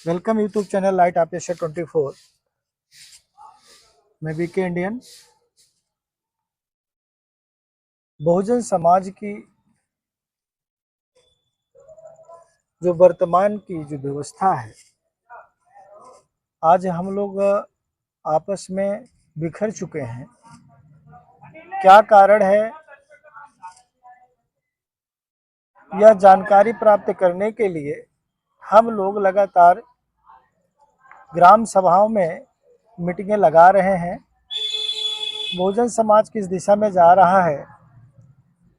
Welcome YouTube channel light आप 24। मैं BK Indian. Bahujan Samaj की जो वर्तमान की जो व्यवस्था है, आज हम लोग आपस में बिखर चुके हैं। क्या कारण है, यह जानकारी प्राप्त करने के लिए हम लोग लगातार ग्राम सभाओं में मीटिंगें लगा रहे हैं। बहुजन समाज किस दिशा में जा रहा है,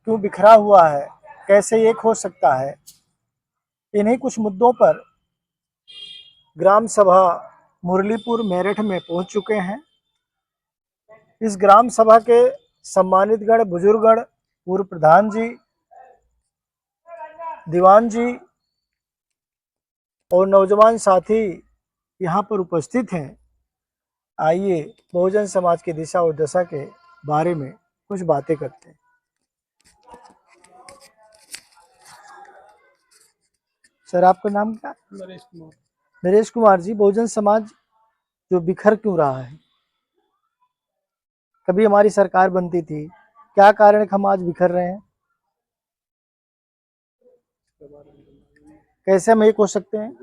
क्यों बिखरा हुआ है, कैसे एक हो सकता है, इन्हीं कुछ मुद्दों पर ग्राम सभा मुरलीपुर मेरठ में पहुंच चुके हैं। इस ग्राम सभा के सम्मानित गण बुजुर्गगण, पूर्व प्रधान जी, दीवान जी और नौजवान साथी यहाँ पर उपस्थित हैं। आइए बहुजन समाज की दिशा और दशा के बारे में कुछ बातें करते हैं। सर, आपका नाम क्या? नरेश कुमार। नरेश कुमार जी, बहुजन समाज जो बिखर क्यों रहा है? कभी हमारी सरकार बनती थी, क्या कारण है हम आज बिखर रहे हैं? कैसे हम एक हो सकते हैं?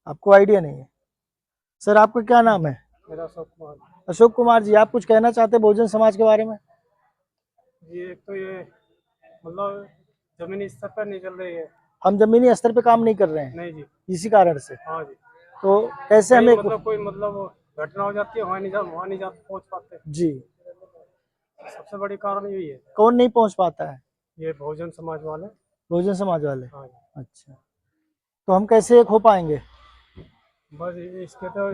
आपको आइडिया नहीं है? सर, आपका क्या नाम है? मेरा अशोक कुमार। अशोक कुमार जी, आप कुछ कहना चाहते हैं बहुजन समाज के बारे में? ये तो ये मतलब जमीनी स्तर पर नहीं चल रही है। हम जमीनी स्तर पे काम नहीं कर रहे हैं नहीं जी। इसी कारण से। हाँ जी। तो कैसे हमें कोई घटना हो जाती है, वहाँ नहीं जा पहुँच पाते जी, सबसे बड़ी कारण यही है। कौन नहीं पहुंच पाता है? ये बहुजन समाज वाले। बहुजन समाज वाले। हाँ जी। अच्छा, तो हम कैसे एक हो पाएंगे? बस इसके तो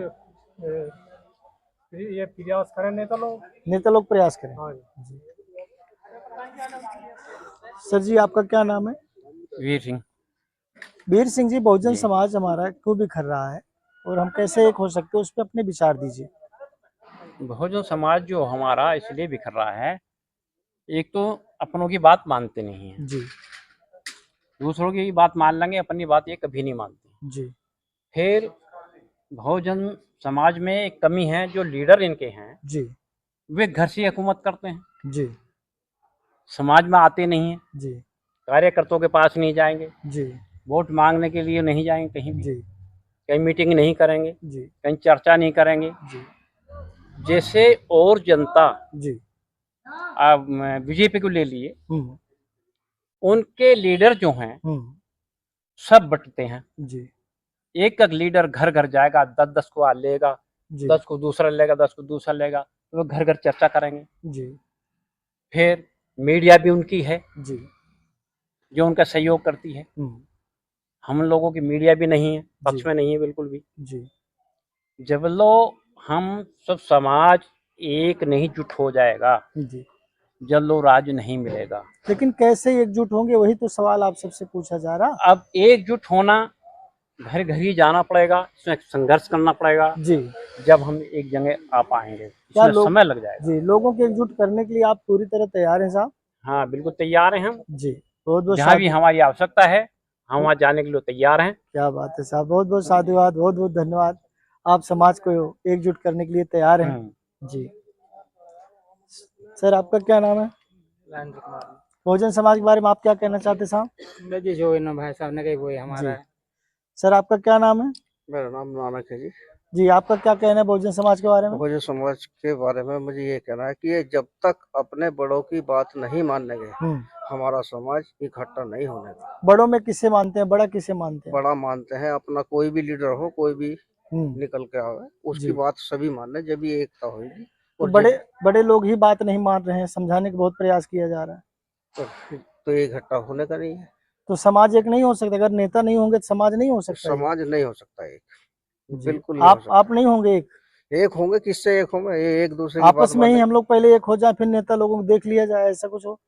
ये प्रयास करें नेता लोग प्रयास करें। हाँ जी। सर जी, आपका क्या नाम है? वीर सिंह। वीर सिंह जी, बहुजन जी। समाज हमारा क्यों बिखर रहा है और हम कैसे एक हो सकते हैं, उस पर अपने विचार दीजिए। बहुजन समाज जो हमारा इसलिए बिखर रहा है, एक तो अपनों की बात मानते नहीं है, जी दूसरों की बात मान लेंगे, अपनी बात ये कभी नहीं मानते। जी फिर बहुजन समाज में एक कमी है, जो लीडर इनके हैं जी वे घर से हुकूमत करते हैं, जी समाज में आते नहीं हैं, जी कार्यकर्ताओं के पास नहीं जाएंगे, जी वोट मांगने के लिए नहीं जाएंगे कहीं भी, जी कहीं मीटिंग नहीं करेंगे, जी कहीं चर्चा नहीं करेंगे। जी जैसे और जनता जी आप बीजेपी को ले लिए, हम्म उनके लीडर जो हैं हम्म सब बंटते हैं। जी एक एक लीडर घर घर जाएगा, 10-10 को लेगा, जी 10 को दूसरा लेगा, 10 को दूसरा लेगा, तो वो घर घर चर्चा करेंगे। जी फिर मीडिया भी उनकी है जी जो उनका सहयोग करती है। हम्म हम लोगों की मीडिया भी नहीं है, जी पक्ष में नहीं है बिल्कुल भी। जी जब लो हम सब समाज एक नहीं जुट हो जाएगा, जी जब लो राज नहीं मिलेगा। लेकिन कैसे एकजुट होंगे, वही तो सवाल आप सबसे पूछा जा रहा। अब एकजुट होना घर घर ही जाना पड़ेगा, इसमें संघर्ष करना पड़ेगा। जी, जब हम एक जगह आ पाएंगे, क्या इसमें लोग समय लग जाएगा। जी, लोगों को एकजुट करने के लिए आप पूरी तरह तैयार हैं साहब? हाँ, बिल्कुल तैयार हैं हम। जी, बहुत बहुत जहाँ भी साधु। हमारी आवश्यकता है, हम वहाँ जाने के लिए तैयार हैं। क्या बात है साहब, बहुत बहुत साधुवाद, बहुत बहुत धन्यवाद। आप समाज को एकजुट करने के लिए तैयार हैं। जी सर, आपका क्या नाम है? राजेंद्र कुमार। बहुजन समाज के बारे में आप क्या कहना चाहते हैं साहब? मैं जी जो ना भाई साहब ने कही वही हमारा जी है। सर, आपका क्या नाम है? मेरा नाम नानक है जी। जी, आपका क्या कहना है बहुजन समाज के बारे में? बहुजन समाज के बारे में मुझे ये कहना है कि ये जब तक अपने बड़ों की बात नहीं मानेंगे, हमारा समाज इकट्ठा नहीं होने का। बड़ों में किसे मानते हैं, बड़ा किसे मानते हैं? बड़ा मानते हैं अपना, कोई भी लीडर हो, कोई भी निकल के आवे, उसकी जी, बात सभी माने, जब ये एकता होगी। तो और बड़े बड़े लोग ही बात नहीं मान रहे हैं, समझाने का बहुत प्रयास किया जा रहा है। तो ये इकट्ठा होने का नहीं है, तो समाज एक नहीं हो सकता? अगर नेता नहीं होंगे तो समाज नहीं हो तो सकता एक? समाज नहीं हो सकता एक, जी, बिल्कुल नहीं हो आप सकता। नहीं होंगे एक? एक होंगे, किससे एक होंगे? ये एक दूसरे की बात आपस में ही माने। हम लोग पहले एक हो जाए, फिर नेता लोगों को देख लिया जाए, ऐसा कुछ हो?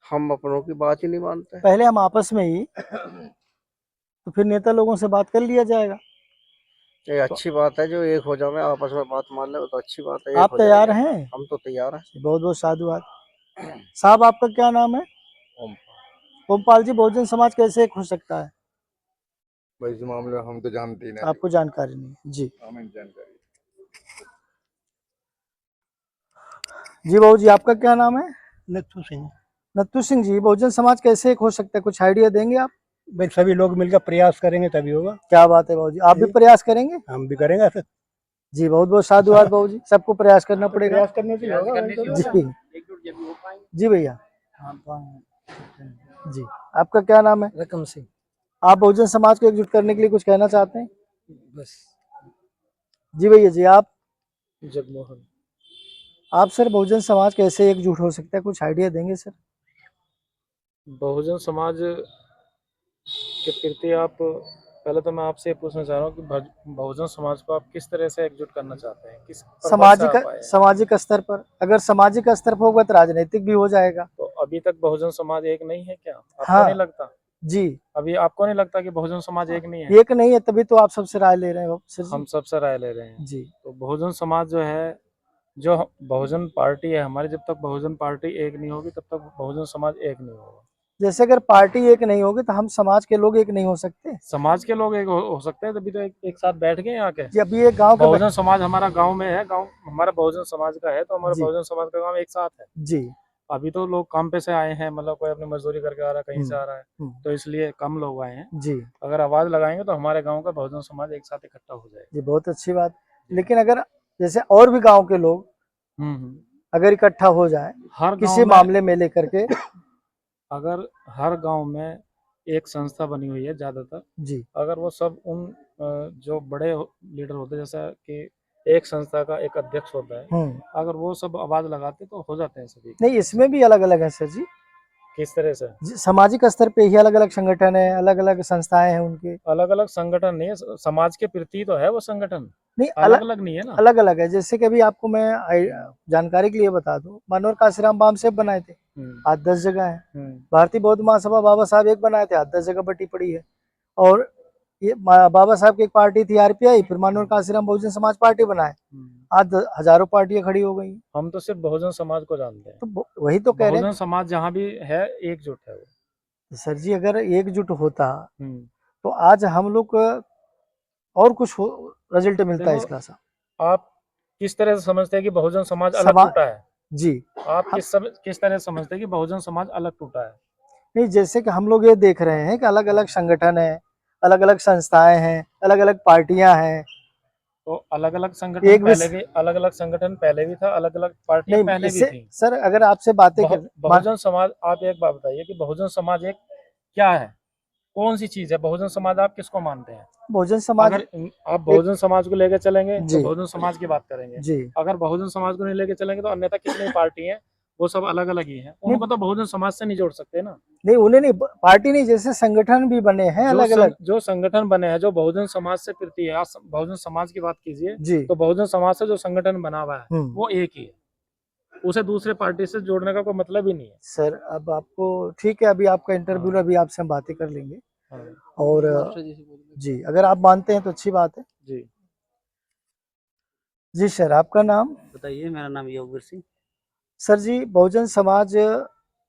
हम अपनों की बात ही नहीं मानते। पहले हम आपस में ही, तो फिर नेता लोगों से बात कर लिया जाएगा। ये अच्छी बात है, जो एक हो जाए, आपस में बात मान ले, तो अच्छी बात है, एक आप हो तैयार जाएंगे। हैं? हम तो तैयार हैं। बहुत बहुत साधुवाद। साहब, आपका क्या नाम है? ओमपाल जी, बहुजन समाज कैसे एक हो सकता है? भाई इस मामले में हम तो जानते ही नहीं। आपको जानकारी नहीं है। जी हमें जानकारी। जी बाबू जी, आपका क्या नाम है? नथु सिंह। नत्थू सिंह जी, बहुजन समाज कैसे एक हो सकता है, कुछ आइडिया देंगे आप? भाई सभी लोग मिलकर प्रयास करेंगे तभी होगा। क्या बात है बाबू जी, आप भी प्रयास करेंगे? हम भी करेंगे सर। जी बहुत बहुत साधुवाद बाबू जी, सबको प्रयास करना पड़ेगा। प्रयास करने से होगा भाई, तो जी जी भैया। जी, आपका क्या नाम है? रकम सिंह। आप बहुजन समाज को एकजुट करने के लिए कुछ कहना चाहते हैं? बस। जी भैया जी, आप? जगमोहन। आप सर, बहुजन समाज कैसे एकजुट हो सकता है, कुछ आइडिया देंगे सर? बहुजन समाज के प्रति आप, पहले तो मैं आपसे ये पूछना चाह रहा हूँ कि बहुजन समाज को आप किस तरह से एकजुट करना चाहते हैं, किस पर्पस से सामाजिक आप आए हैं? सामाजिक स्तर पर, अगर सामाजिक स्तर पर होगा तो राजनीतिक भी हो जाएगा। तो अभी तक बहुजन समाज एक नहीं है क्या, आपको हाँ। नहीं लगता? जी, अभी आपको नहीं लगता कि बहुजन समाज एक नहीं है? एक नहीं है, तभी तो आप सबसे राय ले रहे हैं सर जी। हम सबसे राय ले रहे हैं। जी तो बहुजन समाज जो है, जो बहुजन पार्टी है हमारी, जब तक बहुजन पार्टी एक नहीं होगी तब तक बहुजन समाज एक नहीं होगा। जैसे अगर पार्टी एक नहीं होगी तो हम समाज के लोग एक नहीं हो सकते? समाज के लोग एक हो सकते हैं, तभी तो एक साथ बैठ गए यहाँ के। जी, अभी एक गांव के बहुजन समाज हमारा गांव में है, गांव हमारा बहुजन समाज का है, तो हमारा जी। बहुजन समाज का गांव एक साथ है। जी अभी तो लोग काम पे से आए हैं, मतलब कोई अपनी मजदूरी करके आ रहा है, कहीं से आ रहा है, तो इसलिए कम लोग आए हैं। जी अगर आवाज लगाएंगे तो हमारे गांव का बहुजन समाज एक साथ इकट्ठा हो जाएगा। जी, बहुत अच्छी बात। लेकिन अगर जैसे और भी गांव के लोग हम्म। अगर इकट्ठा हो जाए हर किसी गांव में, मामले में लेकर के। अगर हर गांव में एक संस्था बनी हुई है ज्यादातर, जी अगर वो सब उन जो बड़े लीडर होते हैं, जैसा कि एक संस्था का एक अध्यक्ष होता है, अगर वो सब आवाज लगाते तो हो जाते हैं सभी। नहीं, इसमें भी अलग अलग है सर जी। किस तरह से? सामाजिक स्तर पे ही अलग अलग संगठन है, अलग अलग संस्थाएं हैं उनके। अलग अलग संगठन नहीं है, समाज के प्रति तो है वो संगठन, नहीं, अलग अलग नहीं है ना। अलग अलग है। जैसे कि अभी आपको मैं जानकारी के लिए बता दूं, मनोहर काशीराम बाम सेब बनाए थे, आज 10 जगह है। भारतीय बौद्ध महासभा बाबा साहब एक बनाए थे, आज 10 जगह बटी पड़ी है। और ये बाबा साहब की एक पार्टी थी आरपीआई, फिर मनोहर काशीराम बहुजन समाज पार्टी बनाए, आज हजारों पार्टियां खड़ी हो गई। हम तो सिर्फ बहुजन समाज को जानते हैं, तो वही तो कह रहे बहुजन हैं समाज जहाँ भी है एकजुट है वो। सर जी, अगर एकजुट होता तो आज हम लोग और कुछ रिजल्ट मिलता है देखो, इसका सा। आप किस तरह से समझते हैं कि बहुजन समाज अलग टूटा है? जी, आप किस तरह से समझते हैं कि बहुजन समाज अलग टूटा है? नहीं, जैसे कि हम लोग ये देख रहे हैं कि अलग अलग संगठन है, अलग अलग संस्थाएं हैं, अलग अलग पार्टियां हैं। तो अलग अलग संगठन पहले भी, अलग अलग संगठन पहले भी था, अलग अलग पार्टियां नहीं, पहले भी थी। सर अगर आपसे बातें कर बहुजन समाज, आप एक बात बताइए कि बहुजन समाज एक क्या है, कौन सी चीज है बहुजन समाज, आप किसको मानते हैं? बहुजन समाज, अगर आप बहुजन समाज को लेकर चलेंगे तो जी बहुजन समाज की बात करेंगे जी। अगर बहुजन समाज को नहीं लेकर चलेंगे तो अन्यथा कितनी पार्टी हैं, वो सब अलग अलग ही हैं, उनको तो बहुजन समाज से नहीं जोड़ सकते ना। नहीं, उन्हें नहीं, पार्टी नहीं, जैसे संगठन भी बने हैं अलग अलग। जो संगठन बने हैं जो बहुजन समाज से प्रति है, आप बहुजन समाज की बात कीजिए जी, तो बहुजन समाज से जो संगठन बना हुआ है वो एक ही है, उसे दूसरे पार्टी से जोड़ने का कोई मतलब ही नहीं है। सर अब आपको ठीक है, अभी आपका इंटरव्यू, अभी आपसे हम बातें कर लेंगे। और जी, अगर आप मानते हैं तो अच्छी बात है। जी जी सर, आपका नाम बताइए। मेरा नाम योगवीर सिंह। सर जी, बहुजन समाज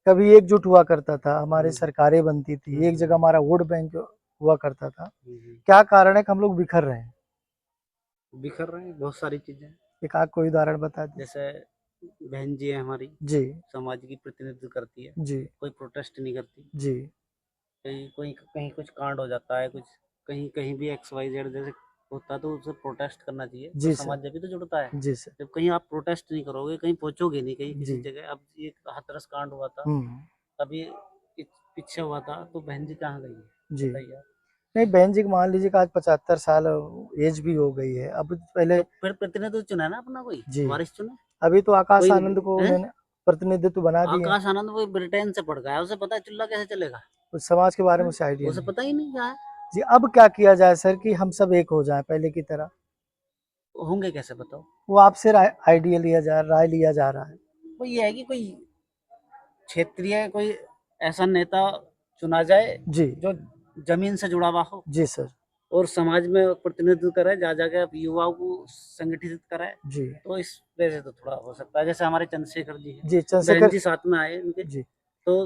कभी एकजुट हुआ करता था, हमारी सरकारें बनती थी, एक जगह हमारा वोट बैंक हुआ करता था। क्या कारण है कि हम लोग बिखर रहे हैं? बिखर रहे हैं बहुत सारी चीजें। एक आध कोई उदाहरण बता दीजिए। जैसे बहन जी है हमारी, जी समाज की प्रतिनिधित्व करती है, जी कोई प्रोटेस्ट नहीं करती। जी कहीं कुछ कांड हो जाता है, कुछ कहीं भी XYZ जैसे होता है तो उसे प्रोटेस्ट करना चाहिए। जी तो सर। समाज जब भी तो जुड़ता है। जी सर। जब कहीं आप प्रोटेस्ट नहीं करोगे, कहीं पहुंचोगे नहीं, कहीं किसी जी। जगह। अब ये हाथरस कांड हुआ था, अभी पीछे हुआ था, तो बहन जी कहाँ गई है? जी बताइए आप। नहीं, बहन जी मान लीजिए कि आज 75 साल एज भी हो गई है। अब पहले तो फिर प्रतिनिधित्व चुना है ना अपना, कोई जी, वारिस चुने। अभी तो आकाश कोई आनंद को उन्होंने प्रतिनिधित्व बना दिया। आकाश आनंद वो ब्रिटेन से पढ़ गया है, उसे पता है चुल्ला कैसे चलेगा। उस समाज के बारे में उसे आइडिया उसे नहीं। पता ही नहीं क्या है। जी, अब क्या किया जाए सर कि हम सब एक हो जाएं पहले की तरह? होंगे कैसे बताओ? वो आपसे आइडिया लिया जा राय लिया जा रहा है। वो ये है कि कोई क्षेत्रीय कोई ऐसा नेता चुना जाए जी जो जमीन से जुड़ा हुआ हो जी सर। और समाज में प्रतिनिधित्व करे, जा जाके युवाओं को संगठित करे। जी तो इस वजह से तो थोड़ा हो सकता है। जैसे हमारे चंद्रशेखर जी हैं, जी बहन चंद्रशेखर जी साथ में आए इनके, जी तो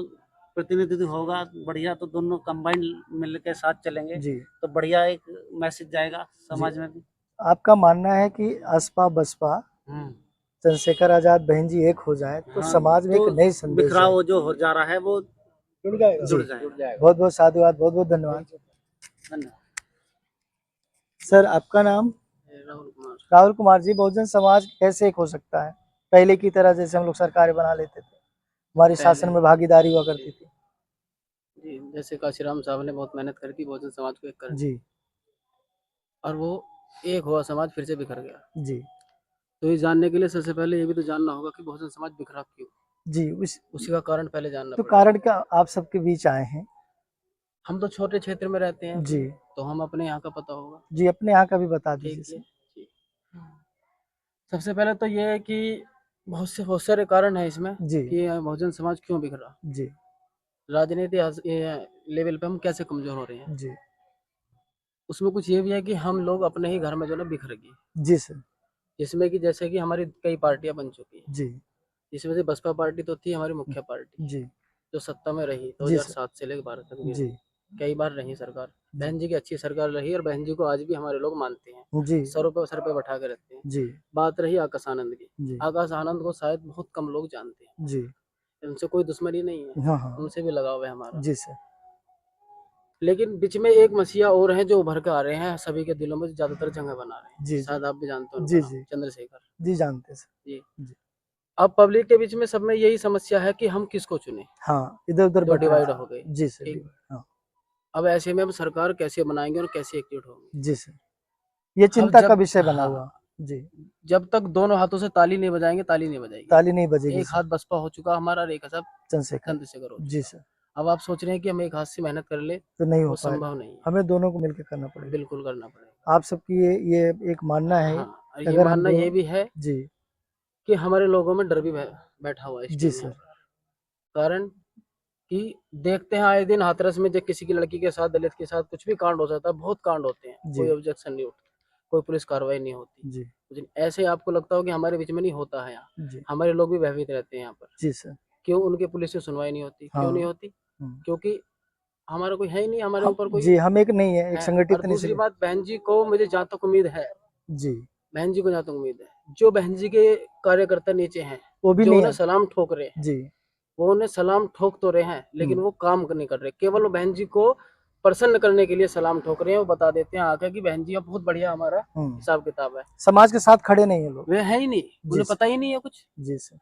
प्रतिनिधित्व होगा बढ़िया, तो दोनों कंबाइंड मिलकर साथ चलेंगे जी तो बढ़िया एक मैसेज जाएगा समाज में भी। आपका मानना है कि असपा बसपा हम्म। चंद्रशेखर आजाद बहन जी एक हो जाए तो हाँ, समाज में तो एक नई संदेश बिखराव जाए। जो हो जा रहा है वो जी जुड़ जाएगा। बहुत बहुत साधुवाद, बहुत बहुत धन्यवाद। धन्यवाद। सर आपका नाम? राहुल कुमार। राहुल कुमार जी, बहुजन समाज कैसे एक हो सकता है? पहले की तरह जैसे हम लोग सरकारें बना लेते थे, हमारी शासन में भागीदारी हुआ करती थी। जी, जैसे काशीराम साहब ने बहुत मेहनत करी थी बहुजन समाज को एक करने, जी और वो एक हुआ समाज फिर से बिखर गया। जी तो ये जानने के लिए सबसे पहले ये भी तो जानना होगा कि बहुजन समाज बिखरा क्यों, जी उसी का कारण पहले जानना तो पड़ेगा। कारण क्या आप सबके बीच आए हैं? हम तो छोटे क्षेत्र में रहते हैं, जी तो हम अपने यहाँ का पता होगा। जी अपने यहाँ का भी बता ठीक दीजिए है सर। जी। सबसे पहले तो ये है कि बहुत सारे कारण है इसमें जी कि बहुजन समाज क्यों बिखरा। जी राजनीति लेवल पे हम कैसे कमजोर हो रहे हैं, जी उसमें कुछ ये भी है कि हम लोग अपने ही घर में जो है ना बिखर गए। जी सर। जिसमें कि जैसे कि हमारी कई पार्टियां बन चुकी हैं, जी जिसमें से बसपा पार्टी तो थी हमारी मुख्य पार्टी, जी जो सत्ता में रही जी सर। 2007 से लेकर 12 तक भी जी रही, कई बार रही सरकार। जी बहन जी की अच्छी सरकार रही और बहन जी को आज भी हमारे लोग मानते हैं, जी सर पे बैठा के रखते हैं। जी बात रही आकाश आनंद की, जी आकाश आनंद को शायद बहुत कम लोग जानते हैं, जी उनसे कोई दुश्मनी नहीं है, हाँ हाँ उनसे भी लगाव है हमारा। जी सर। लेकिन बीच में एक मसीहा और हैं जो उभर के आ रहे हैं, सभी के दिलों में ज्यादातर जगह बना रहे हैं। जी शायद आप भी जानते हो जी उनका नाम, जी चंद्रशेखर जी जानते हैं सर। जी। जी अब पब्लिक के बीच में सब में यही समस्या है कि हम किसको चुने, हाँ इधर उधर तो बट रहे डिवाइड थे। हो गए। जी सर ठीक, हाँ अब ऐसे में हम सरकार कैसे बनाएंगे और कैसे एकजुट होंगे। जी सर, ये अब चिंता का जब विषय बना हाँ, हुआ। जी जब तक दोनों हाथों से ताली नहीं बजाएंगे, ताली नहीं बजाएगी। ताली नहीं बजेगी एक सर। हाथ बसपा हो चुका हमारा और एक हाथ चंद्रशेखर चंद्रशेखर हो जी चुका। सर। अब आप सोच रहे हैं कि हम एक हाथ से मेहनत कर ले, तो नहीं हो वो पाएगा, संभव नहीं है, हमें दोनों को मिलकर करना पड़ेगा। बिल्कुल करना पड़ेगा। आप सबकी ये एक मानना है हाँ, और कि ये अगर हम मानना दोनों। ये भी है जी कि हमारे लोगों में डर भी बैठा हुआ है इस जी टाइम सर। यहाँ पर। कारण कि देखते हैं आए दिन हाथरस में जब किसी की लड़की के साथ, दलित के साथ कुछ भी कांड हो जाता है, बहुत कांड होते हैं, जी कोई ऑब्जेक्शन नहीं उठता, कोई पुलिस कार्रवाई नहीं होती। जी लेकिन ऐसे आपको लगता हो कि हमारे बीच में नहीं होता है यहाँ, जी हमारे लोग भी भयभीत रहते हैं यहाँ पर। जी सर। क्यों उनके पुलिस से सुनवाई नहीं होती, क्यों नहीं हाँ होती? हम्म। क्योंकि हमारा कोई है ही नहीं, हमारे हम ऊपर कोई जी हम एक नहीं है, एक है। और संगठित नहीं दूसरी बात, बहन जी को मुझे जहाँ तक उम्मीद है, जी बहन जी को जहाँ तक उम्मीद है, जो बहन जी के कार्यकर्ता नीचे हैं, वो भी जो नहीं उन्हें है। सलाम ठोक रहे हैं, जी वो उन्हें सलाम ठोक तो रहे हैं, लेकिन हम्म वो काम नहीं कर रहे। केवल वो बहन जी को प्रसन्न करने के लिए सलाम ठोक रहे हैं। वो बता देते हैं आके कि बहन जी अब बहुत बढ़िया हमारा हम्म। हिसाब किताब है। समाज के साथ खड़े नहीं है लोग। वे है ही नहीं, जी उन्हें सर। पता ही नहीं है कुछ, जी सर।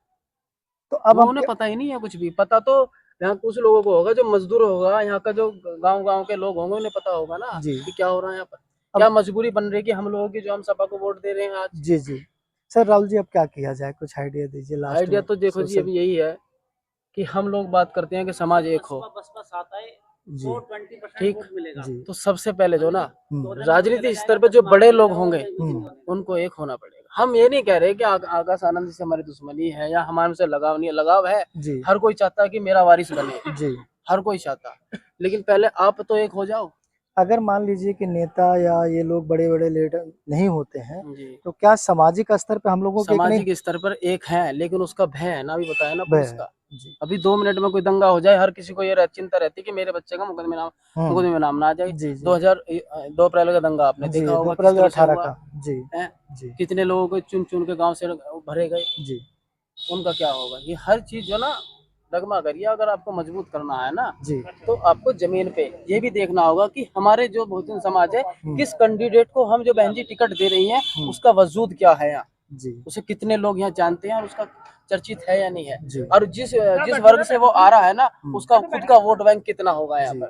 तो अब वो हम उन्हें पता ही नहीं है कुछ भी। पता तो यहाँ कुछ लोगों को होगा, जो मजदूर होगा, यहाँ का जो गांव के लोग होंगे, उन्हें पता होगा ना जी कि क्या हो रहा है यहाँ पर, अब क्या मजबूरी बन रही है कि हम लोगों की, जो हम सपा को वोट दे रहे हैं आज। जी जी सर। राहुल जी अब क्या किया जाए, कुछ आइडिया दीजिए लास्ट आइडिया में। तो देखो जी, सोशल। अभी यही है कि हम लोग बात करते हैं कि समाज एक हो, बसपा साथ आए जी 120% ठीक, वोट मिलेगा। जी तो सबसे पहले जो ना हम्म राजनीतिक स्तर पे जो बड़े लोग होंगे, हम्म उनको एक होना पड़ेगा। हम ये नहीं कह रहे कि आकाश आनंद से हमारी दुश्मनी है या हमारे से लगाव नहीं है, लगाव है। जी हर कोई चाहता है कि मेरा वारिस बने, जी। हर कोई चाहता, लेकिन पहले आप तो एक हो जाओ। अगर मान लीजिए कि नेता या ये लोग बड़े बड़े लीडर नहीं होते हैं, जी, तो क्या सामाजिक स्तर पे हम लोगों के एक नहीं सामाजिक स्तर पर एक है, लेकिन उसका भय है ना, अभी बताया ना भय पुलिस है? का। जी अभी 2 मिनट में कोई दंगा हो जाए, हर किसी को ये चिंता रहती है कि मेरे बच्चे का मुकदमे में नाम ना आ जाए। जी जी 2 अप्रैल का दंगा आपने जी देखा 2 होगा किस अप्रैल तरह से 2018 हुआ का। जी है। जी कितने लोगों को चुन चुन के गांव से भरे गए, जी उनका क्या होगा। ये हर चीज जो ना डगमा करिए, अगर आपको मजबूत करना है ना, जी तो आपको जमीन पे ये भी देखना होगा कि हमारे जो बहुजन समाज है, किस कैंडिडेट को हम, जो बहन जी टिकट दे रही हैं, उसका वजूद क्या है यहाँ, जी उसे कितने लोग यहाँ जानते हैं और उसका चर्चित है या नहीं है। जी और जिस वर्ग से वो आ रहा है ना, उसका खुद का वोट बैंक कितना होगा यहाँ जी। पर,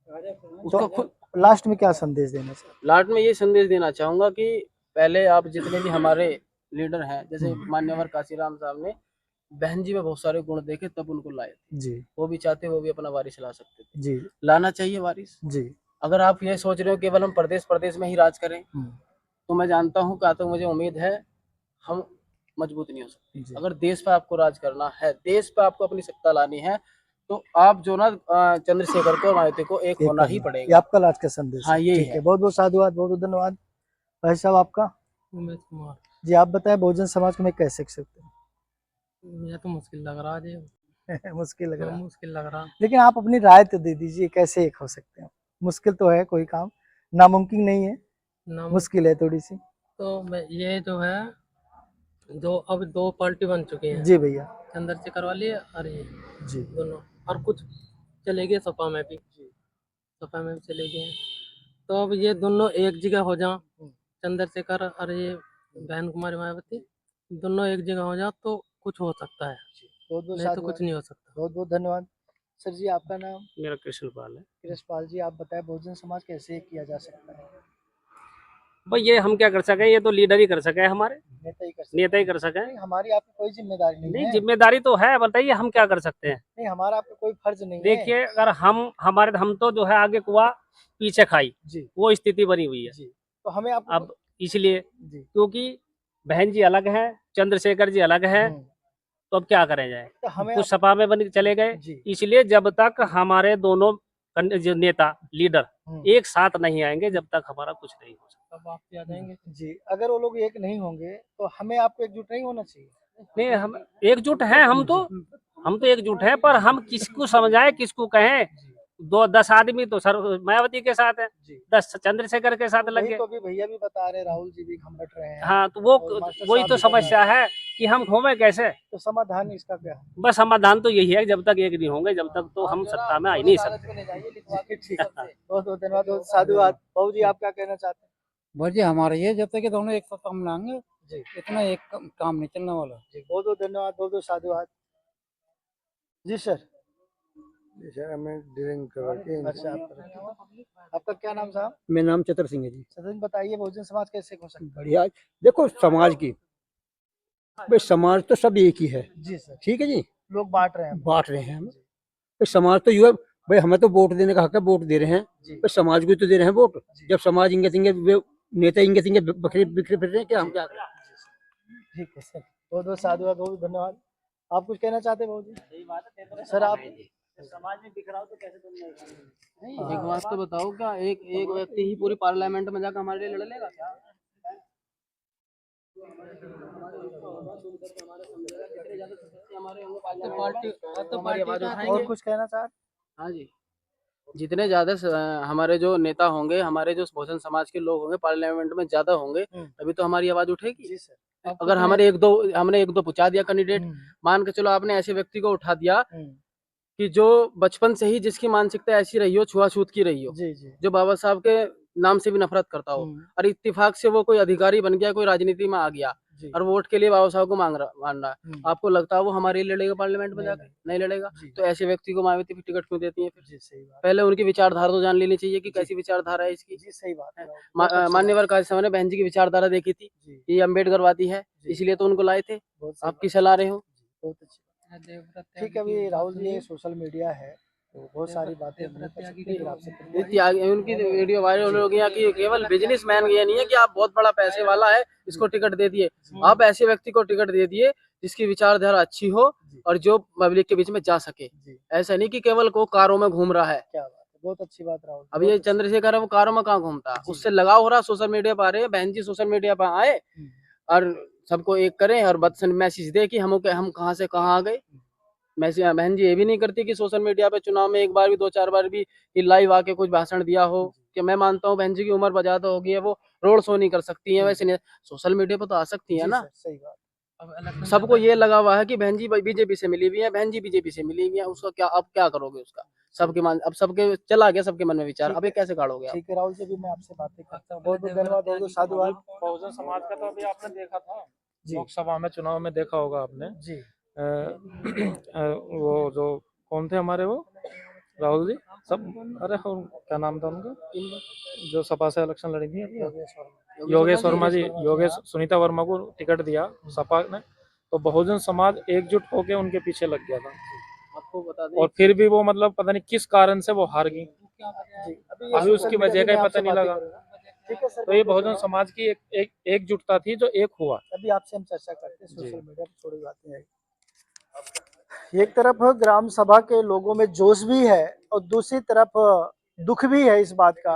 तो उसका खुद। लास्ट में क्या संदेश देना चाहिए? लास्ट में ये संदेश देना चाहूंगा कि पहले आप जितने भी हमारे लीडर हैं, जैसे मान्यवर काशीराम साहब ने बहन जी में बहुत सारे गुण देखे, तब उनको लाए थे। जी वो भी चाहते, वो भी अपना वारिस ला सकते थे, जी लाना चाहिए वारिस। जी अगर आप ये सोच रहे हो केवल हम प्रदेश प्रदेश में ही राज करें, तो मैं जानता हूँ, क्या तो मुझे उम्मीद है हम मजबूत नहीं हो सकते। जी अगर देश पे आपको राज करना है, देश पे आपको अपनी सत्ता लानी है, तो आप जो ना चंद्रशेखर को और मायावती को एक एक होना ही करना, ये पड़ेगा। आपका लास्ट का संदेश हाँ, है। यही ठीक है, है। बहुत बहुत साधुवाद, बहुत बहुत धन्यवाद। भाई साहब आपका? उमेश कुमार। जी आप बताएं, बहुजन समाज को मैं कैसे सकते हैं? मुझे तो मुश्किल लग रहा है जी। मुश्किल लग रहा है। मुश्किल लग रहा। लेकिन आप अपनी राय तो दे दीजिए, कैसे एक हो सकते हैं? मुश्किल तो है, कोई काम नामुमकिन नहीं है, मुश्किल है थोड़ी सी। तो ये जो है अब दो पार्टी बन चुकी हैं, जी भैया। चंद्रशेखर वाली और ये जी दोनों, और कुछ चलेगी सपा में भी, सपा में भी चलेगी हैं। तो अब ये दोनों एक जगह हो जाओ, चंद्रशेखर और ये बहन कुमारी मायावती दोनों एक जगह हो जाओ तो कुछ हो सकता है, बहुत बहुत नहीं तो कुछ नहीं हो सकता। बहुत बहुत धन्यवाद। सर जी, आपका नाम? मेरा कृष्णपाल है। कृष्णपाल जी, आप बताएं बहुजन समाज कैसे किया जा सकता है? भाई ये हम क्या कर सके, ये तो लीडर ही कर सके, हमारे नेता ही कर सकते नेता ही हैं। कर सके। नहीं, हमारी आपकी कोई जिम्मेदारी नहीं नहीं, है। जिम्मेदारी तो है, बताइए हम क्या कर सकते हैं। नहीं, हमारा आपका कोई फर्ज नहीं है। देखिए, अगर हम तो जो है आगे कुआ पीछे खाई, जी वो स्थिति बनी हुई है। जी, तो हमें आपको अब इसलिए जी क्योंकि बहन जी अलग है, चंद्रशेखर जी अलग है, तो अब क्या करें जाए। तो हमें कुछ सपा में बन चले गए, जी इसलिए जब तक हमारे दोनों जो नेता लीडर एक साथ नहीं आएंगे, जब तक हमारा कुछ नहीं हो सकता। अब आप आ जाएंगे। जी, अगर वो लोग एक नहीं होंगे तो हमें आपको एकजुट नहीं होना चाहिए। नहीं, हम एकजुट हैं, हम तो एकजुट हैं, पर हम किसको समझाएं, किसको कहें। 10 आदमी तो सर मायावती के साथ है, जी 10 चंद्रशेखर के साथ वही लगे। तो अभी भैया भी बता रहे, राहुल जी भी हम बट रहे हैं। हाँ, तो और मास्टर वही साहब तो भी बता समस्या है कि हम घूमे कैसे। तो समाधान इसका क्या है? बस समाधान तो यही है, जब तक एक नहीं होंगे, जब तक तो हम सत्ता में आ ही नहीं सकते। ठीक है, बहुत बहुत धन्यवाद, बहुत साधुवाद। बाबू जी, आप क्या कहना चाहते हैं? बस जी हमारा ये जब तक ये दोनों एक साथ काम लाएंगे जी इतना एक काम नहीं चलने वाला। जी, बहुत बहुत धन्यवाद, बहुत बहुत साधुवाद। जी सर। सर हमें ड्रिंक करके अच्छा, आपका क्या नाम साहब? मेरा नाम चतर सिंह है जी। सदन बताइए, बहुजन समाज कैसे हो सकता बढ़िया। देखो समाज की, भाई समाज तो सब एक ही है, है? जी सर, ठीक है जी, लोग बांट रहे हैं। बांट रहे हैं हम। भाई समाज तो यू है, भाई हमें तो वोट देने का हक है, वोट दे रहे हैं, जी भाई समाज को तो दे रहे हैं वोट। जब समाज इंगे तिंगे नेता इंगे तिंगे बखरे बिखरे फिर रहे हैं, क्या हम क्या करें। ठीक है सर, बहुत बहुत साधुवाद, बहुत बहुत धन्यवाद। आप कुछ कहना चाहते हैं बाबू जी? सर आप समाज में बिखराव तो कैसे तुम नहीं एक बात तो बताओ, क्या एक एक व्यक्ति ही पूरी पार्लियामेंट में जाकर हमारे लिए लड़ लेगा क्या? और कुछ कहना चाहते? हाँ जी, जितने ज्यादा हमारे जो नेता होंगे, हमारे जो बहुजन समाज के लोग होंगे पार्लियामेंट में ज्यादा होंगे, तभी तो हमारी आवाज उठेगी। जी सर। अगर हमने एक दो पूछा दिया कैंडिडेट, मान के चलो आपने ऐसे व्यक्ति को उठा दिया कि जो बचपन से ही जिसकी मानसिकता ऐसी रही हो, छुआछूत की रही हो, जी जी जो बाबा साहब के नाम से भी नफरत करता हो, और इत्तेफाक से वो कोई अधिकारी बन गया, कोई राजनीति में आ गया जी और वोट के लिए बाबा साहब को मान रहा है, आपको लगता है वो हमारे लिए लड़ेगा पार्लियामेंट में नहीं, जाकर? नहीं लड़ेगा। जी। तो ऐसे व्यक्ति को मायावती फिर टिकट क्यों देती है फिर? जी सही बात। पहले उनकी विचारधारा तो जान लेनी चाहिए कि कैसी विचारधारा है इसकी। जी सही बात है। बहुत अच्छी मान्यवर काजी साहब ने बहन जी की विचारधारा देखी थी, जी ये अम्बेडकरवादी है, जी। इसलिए तो उनको लाए थे। बहुत सही आप किसे ला रहे हो? बहुत अच्छी बात। ठीक है, अभी राहुल जी ये सोशल मीडिया है तो बहुत सारी बातें हम लोग कर सकते हैं, फिर आपसे ये त्यागी उनकी वीडियो वायरल हो गया कि केवल बिजनेसमैन ये नहीं है कि आप बहुत बड़ा पैसे वाला है इसको टिकट दे दिए, आप ऐसे व्यक्ति को टिकट दे दिए जिसकी विचारधारा अच्छी हो और जो पब्लिक के बीच में जा सके। जी ऐसा नहीं कि केवल को कारों में घूम रहा है। क्या बात है, बहुत अच्छी बात राहुल। अब ये चंद्रशेखर है, वो कारों में कहाँ घूमता है, उससे लगाव हो रहा, सोशल मीडिया पर आ रहे हैं, बहन जी सोशल मीडिया पर आए और सबको एक करें और मैसेज दे कि हम कहाँ से कहाँ आ गए। मैसेज बहन जी ये भी नहीं करती कि सोशल मीडिया पे चुनाव में एक बार भी 2-4 बार भी कि लाइव आके कुछ भाषण दिया हो। कि मैं मानता हूँ बहन जी की उम्र ज्यादा हो गई है, वो रोड शो नहीं कर सकती है, वैसे नहीं सोशल मीडिया पे तो आ सकती है ना। सही बात। सबको ये लगा हुआ है कि बहन जी बीजेपी से मिली हुई है, बहन जी बीजेपी से मिली हुई है, उसका क्या अब क्या करोगे उसका? अब सबके चला गया सबके मन में विचार, अब ये कैसे काढ़ोगे आप? ठीक है राहुल जी, भी मैं आपसे बातें करता हूँ। बहुत बहुत धन्यवाद, बहुत बहुत साधुवाद। बहुजन समाज का तो अभी आपने देखा था जी। लोकसभा में, चुनाव में देखा होगा आपने। जी वो जो कौन थे हमारे वो राहुल जी सब, अरे क्या नाम था उनका, जो सपा से इलेक्शन लड़ी थी अभी, योगेश वर्मा जी, योगेश सुनीता वर्मा को टिकट दिया सपा ने, तो बहुजन समाज एकजुट होकर उनके पीछे लग गया था। आपको बता दें, और फिर भी वो मतलब पता नहीं किस कारण से वो हार गई, अभी उसकी वजह का ही पता नहीं लगा। ठीक है सर, तो ये बहुजन समाज की एक एकजुटता थी जो एक हुआ। अभी आपसे हम चर्चा करते हैं सोशल मीडिया पर थोड़ी बातें आई। एक तरफ ग्राम सभा के लोगों में जोश भी है और दूसरी तरफ दुख भी है इस बात का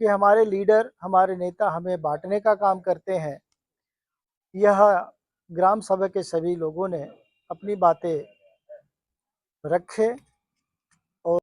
कि हमारे लीडर, हमारे नेता हमें बांटने का काम करते हैं। यह ग्राम सभा के सभी लोगों ने अपनी बातें रखे।